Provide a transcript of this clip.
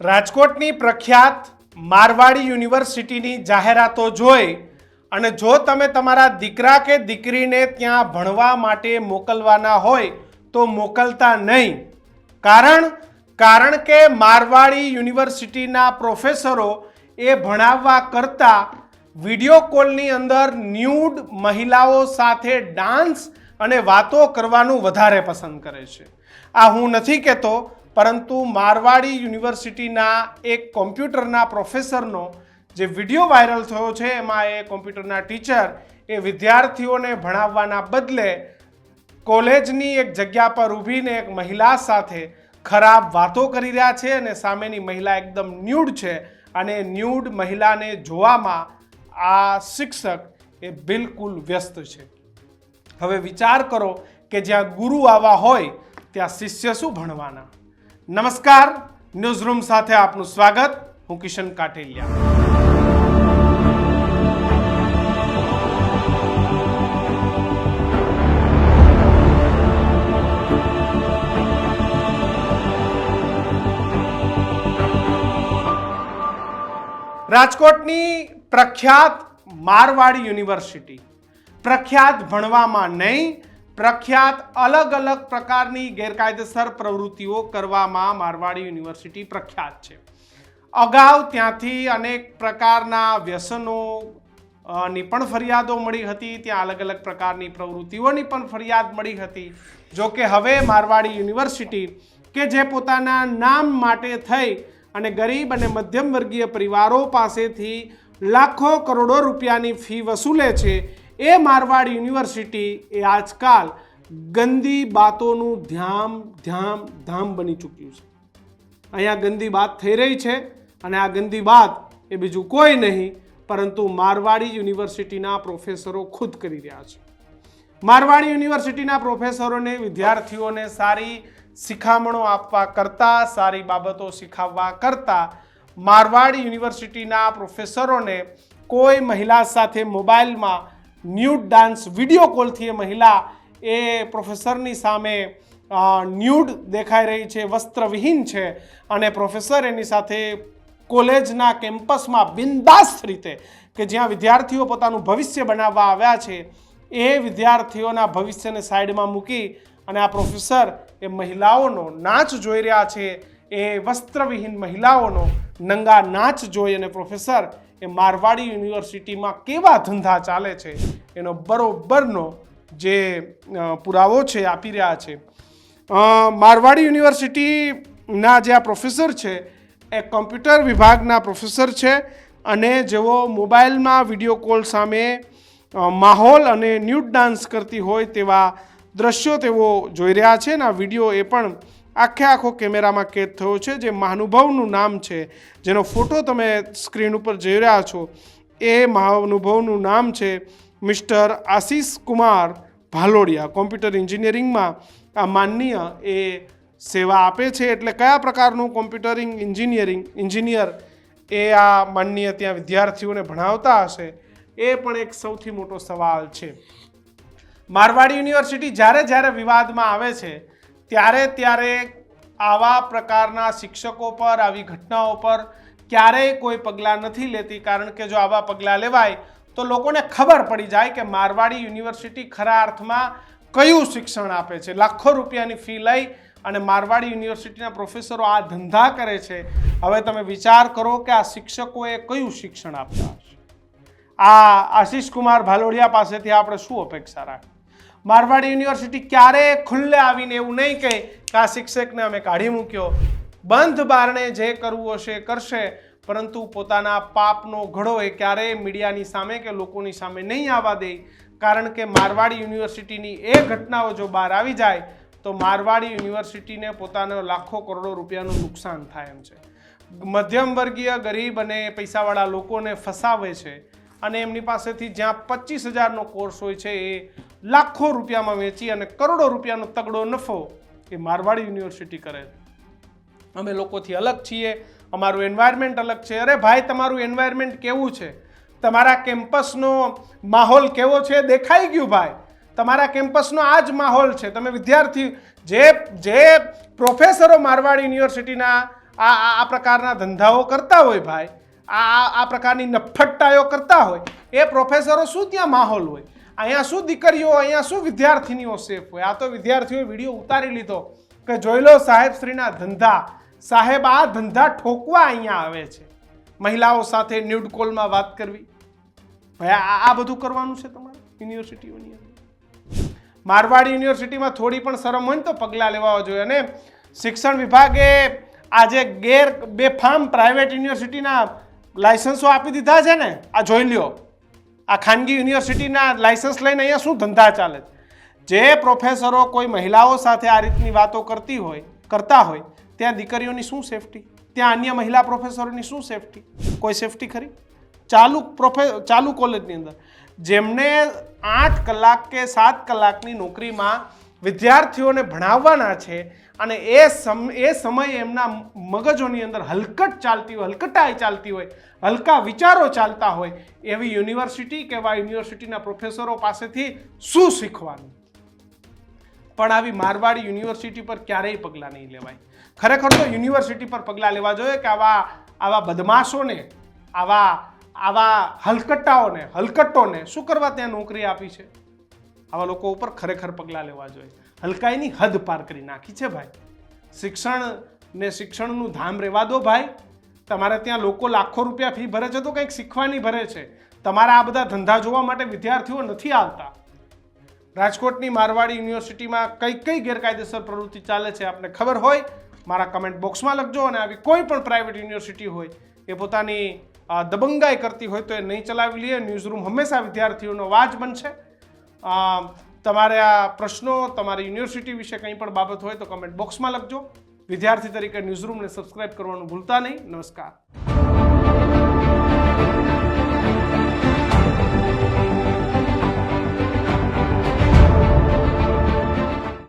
રાજકોટની પ્રખ્યાત મારવાડી યુનિવર્સિટીની જાહેરાતો જોઈ અને જો તમે તમારા દીકરા કે દીકરીને ત્યાં ભણવા માટે મોકલવાના હોય તો મોકલતા નહીં. કારણ કે મારવાડી યુનિવર્સિટીના પ્રોફેસરો એ ભણાવવા કરતાં વિડીયો કોલની અંદર ન્યૂડ મહિલાઓ સાથે ડાન્સ અને વાતો કરવાનું વધારે પસંદ કરે છે. આ હું નથી કહેતો, પરંતુ મારવાડી યુનિવર્સિટીના એક કોમ્પ્યુટરના પ્રોફેસરનો જે વિડીયો વાયરલ થયો છે એમાં એ કોમ્પ્યુટરના ટીચર એ વિદ્યાર્થીઓને ભણાવવાના બદલે કોલેજની એક જગ્યા પર ઊભીને એક મહિલા સાથે ખરાબ વાતો કરી રહ્યા છે અને સામેની મહિલા એકદમ ન્યૂડ છે અને ન્યૂડ મહિલાને જોવામાં આ શિક્ષક એ બિલકુલ વ્યસ્ત છે. હવે વિચાર કરો કે જ્યાં ગુરુ આવા હોય ત્યાં શિષ્ય શું ભણવાના. નમસ્કાર, ન્યૂઝરૂમ સાથે આપનું સ્વાગત. હું કિશન કાટેલિયા. રાજકોટની પ્રખ્યાત મારવાડી યુનિવર્સિટી પ્રખ્યાત ભણવામાં નહીં, પ્રખ્યાત અલગ અલગ પ્રકારની ગેરકાયદેસર પ્રવૃત્તિઓ કરવામાં મારવાડી યુનિવર્સિટી પ્રખ્યાત છે. અગાઉ ત્યાંથી અનેક પ્રકારના વ્યસનોની પણ ફરિયાદો મળી હતી, ત્યાં અલગ અલગ પ્રકારની પ્રવૃત્તિઓની પણ ફરિયાદ મળી હતી. જો કે હવે મારવાડી યુનિવર્સિટી કે જે પોતાના નામ માટે થઈ અને ગરીબ અને મધ્યમ વર્ગીય પરિવારો પાસેથી લાખો કરોડો રૂપિયાની ફી વસૂલે છે, એ મારવાડી યુનિવર્સિટી એ આજકાલ ગંદી બાતોનું ધામ બની ચૂક્યું છે. અહીંયા ગંદી વાત થઈ રહી છે અને આ ગંદી વાત એ બીજું કોઈ નહીં પરંતુ મારવાડી યુનિવર્સિટીના પ્રોફેસરો ખુદ કરી રહ્યા છે. મારવાડી યુનિવર્સિટીના પ્રોફેસરોને વિદ્યાર્થીઓને સારી શિખામણો આપવા કરતાં, સારી બાબતો શીખવવા કરતાં મારવાડી યુનિવર્સિટીના પ્રોફેસરોને કોઈ મહિલા સાથે મોબાઈલમાં ન્યૂડ ડાન્સ વિડીયો કોલથી એ મહિલા એ પ્રોફેસરની સામે ન્યૂડ દેખાઈ રહી છે, વસ્ત્રવિહીન છે અને પ્રોફેસર એની સાથે કોલેજના કેમ્પસમાં બિંદાસ્ત રીતે કે જ્યાં વિદ્યાર્થીઓ પોતાનું ભવિષ્ય બનાવવા આવ્યા છે એ વિદ્યાર્થીઓના ભવિષ્યને સાઈડમાં મૂકી અને આ પ્રોફેસર એ મહિલાઓનો નાચ જોઈ રહ્યા છે. એ વસ્ત્રવિહીન મહિલાઓનો નંગા નાચ જોઈ અને પ્રોફેસર એ મારવાડી યુનિવર્સિટીમાં કેવા ધંધા ચાલે છે એનો બરોબરનો જે પુરાવો છે આપી રહ્યા છે. મારવાડી યુનિવર્સિટીના જે આ પ્રોફેસર છે એ કોમ્પ્યુટર વિભાગના પ્રોફેસર છે અને જેઓ મોબાઈલમાં વિડીયો કોલ સામે માહોલ અને ન્યૂડ ડાન્સ કરતી હોય તેવા દ્રશ્યો તેઓ જોઈ રહ્યા છે. ને આ વિડીયો એ પણ આખો કેમેરામાં કેદ થયો છે. જે મહાનુભાવનું નામ છે, જેનો ફોટો તમે સ્ક્રીન ઉપર જોઈ રહ્યા છો, એ મહાનુભાવનું નામ છે મિસ્ટર આશીષ કુમાર ભાલોડિયા. કોમ્પ્યુટર એન્જિનિયરિંગમાં આ માનનીય એ સેવા આપે છે. એટલે કયા પ્રકારનું કોમ્પ્યુટરિંગ એન્જિનિયર એ આ માનનીય ત્યાં વિદ્યાર્થીઓને ભણાવતા હશે એ પણ એક સૌથી મોટો સવાલ છે. મારવાડી યુનિવર્સિટી જ્યારે વિવાદમાં આવે છે ત્યારે આવા પ્રકારના શિક્ષકો પર, આવી ઘટનાઓ પર ક્યારેય કોઈ પગલાં નથી લેતી. કારણ કે જો આવા પગલાં લેવાય તો લોકોને ખબર પડી જાય કે મારવાડી યુનિવર્સિટી ખરા અર્થમાં કયું શિક્ષણ આપે છે. લાખો રૂપિયાની ફી લઈ અને મારવાડી યુનિવર્સિટીના પ્રોફેસરો આ ધંધા કરે છે. હવે તમે વિચાર કરો કે આ શિક્ષકોએ કયું શિક્ષણ આપતા હશે. આ આશીષ કુમાર ભાલોડિયા પાસેથી આપણે શું અપેક્ષા રાખીએ? મારવાડી યુનિવર્સિટી ક્યારેય ખુલ્લે આવીને એવું નહીં કહે કે આ શિક્ષકને અમે કાઢી મૂક્યો. બંધ બારણે જે કરવું હશે કરશે, પરંતુ પોતાના પાપનો ઘડો એ ક્યારેય મીડિયાની સામે કે લોકોની સામે નહીં આવવા દે. કારણ કે મારવાડી યુનિવર્સિટીની એ ઘટનાઓ જો બહાર આવી જાય તો મારવાડી યુનિવર્સિટીને પોતાનો લાખો કરોડો રૂપિયાનું નુકસાન થાય એમ છે. મધ્યમ વર્ગીય ગરીબ અને પૈસાવાળા લોકોને ફસાવે છે અને એમની પાસેથી જ્યાં 25,000નો કોર્સ હોય છે એ લાખો રૂપિયામાં વેચી અને કરોડો રૂપિયાનો તગડો નફો એ મારવાડી યુનિવર્સિટી કરે છે. અમે લોકોથી અલગ છીએ, અમારું એન્વાયરમેન્ટ અલગ છે. અરે ભાઈ, તમારું એન્વાયરમેન્ટ કેવું છે? તમારા કેમ્પસનો માહોલ કેવો છે દેખાઈ ગયું ભાઈ. તમારા કેમ્પસનો આ જ માહોલ છે. તમે વિદ્યાર્થી જે પ્રોફેસરો મારવાડી યુનિવર્સિટીના આ પ્રકારના ધંધાઓ કરતા હોય ભાઈ, આ પ્રકારની નફ્ફટાઈઓ કરતા હોય, એ પ્રોફેસરો શું ત્યાં માહોલ હોય? અહીંયા શું દીકરીઓ, અહીંયા શું વિદ્યાર્થીનીઓ સેફ હોય? આ તો વિદ્યાર્થીઓએ વિડીયો ઉતારી લીધો કે જોઈ લો સાહેબશ્રીના ધંધા, સાહેબ આ ધંધા ઠોકવા અહીંયા આવે છે, મહિલાઓ સાથે ન્યૂડ કોલમાં વાત કરવી. ભાઈ આ બધું કરવાનું છે તમારે યુનિવર્સિટીઓની અંદર? મારવાડ યુનિવર્સિટીમાં થોડી પણ શરમ હોય ને તો પગલાં લેવા જોઈએ. અને શિક્ષણ વિભાગે આજે બેફામ પ્રાઇવેટ યુનિવર્સિટીના લાયસન્સો આપી દીધા છે ને, આ જોઈ લ્યો. આ ખાનગી યુનિવર્સિટીના લાયસન્સ લઈને અહીંયા શું ધંધા ચાલે છે? જે પ્રોફેસરો કોઈ મહિલાઓ સાથે આ રીતની વાતો કરતા હોય ત્યાં દીકરીઓની શું સેફટી? ત્યાં અન્ય મહિલા પ્રોફેસરોની શું સેફટી? કોઈ સેફટી ખરી? ચાલુ કોલેજની અંદર જેમને 8 કલાક કે 7 કલાકની નોકરીમાં વિદ્યાર્થીઓને ભણાવવાના છે અને એ સમયે એમના મગજોની અંદર હલકટ ચાલતી હોય, હલકટાઈ ચાલતી હોય, હલકા વિચારો ચાલતા હોય, એવી યુનિવર્સિટી કે એવા યુનિવર્સિટીના પ્રોફેસરો પાસેથી શું શીખવાનું? પણ આવી મારવાડી યુનિવર્સિટી પર ક્યારેય પગલાં નહીં લેવાય. ખરેખર તો યુનિવર્સિટી પર પગલાં લેવા જોઈએ કે આવા બદમાશોને, આવા હલકટોને શું કરવા ત્યાં નોકરી આપી છે? આવા લોકો ઉપર ખરેખર પગલાં લેવા જોઈએ. હલકાઈની હદ પાર કરી નાખી છે ભાઈ. શિક્ષણનું ધામ રહેવા દો ભાઈ. તમારે ત્યાં લોકો લાખો રૂપિયા ફી ભરે છે તો કંઈક શીખવાની ભરે છે. તમારા આ બધા ધંધા જોવા માટે વિદ્યાર્થીઓ નથી આવતા. રાજકોટની મારવાડી યુનિવર્સિટીમાં કઈ ગેરકાયદેસર પ્રવૃત્તિ ચાલે છે આપને ખબર હોય મારા કમેન્ટ બોક્સમાં લખજો. અને આવી કોઈ પણ પ્રાઇવેટ યુનિવર્સિટી હોય એ પોતાની દબંગાઈ કરતી હોય તો એ નહીં ચલાવી લે. ન્યૂઝરૂમ હંમેશા વિદ્યાર્થીઓનો અવાજ બનશે. તમારે આ પ્રશ્નો, તમારી યુનિવર્સિટી વિશે કંઈ પણ બાબત હોય તો કમેન્ટ બોક્સમાં લખજો. વિદ્યાર્થી તરીકે ન્યૂઝરૂમને સબસ્ક્રાઇબ કરવાનું ભૂલતા નહીં. નમસ્કાર.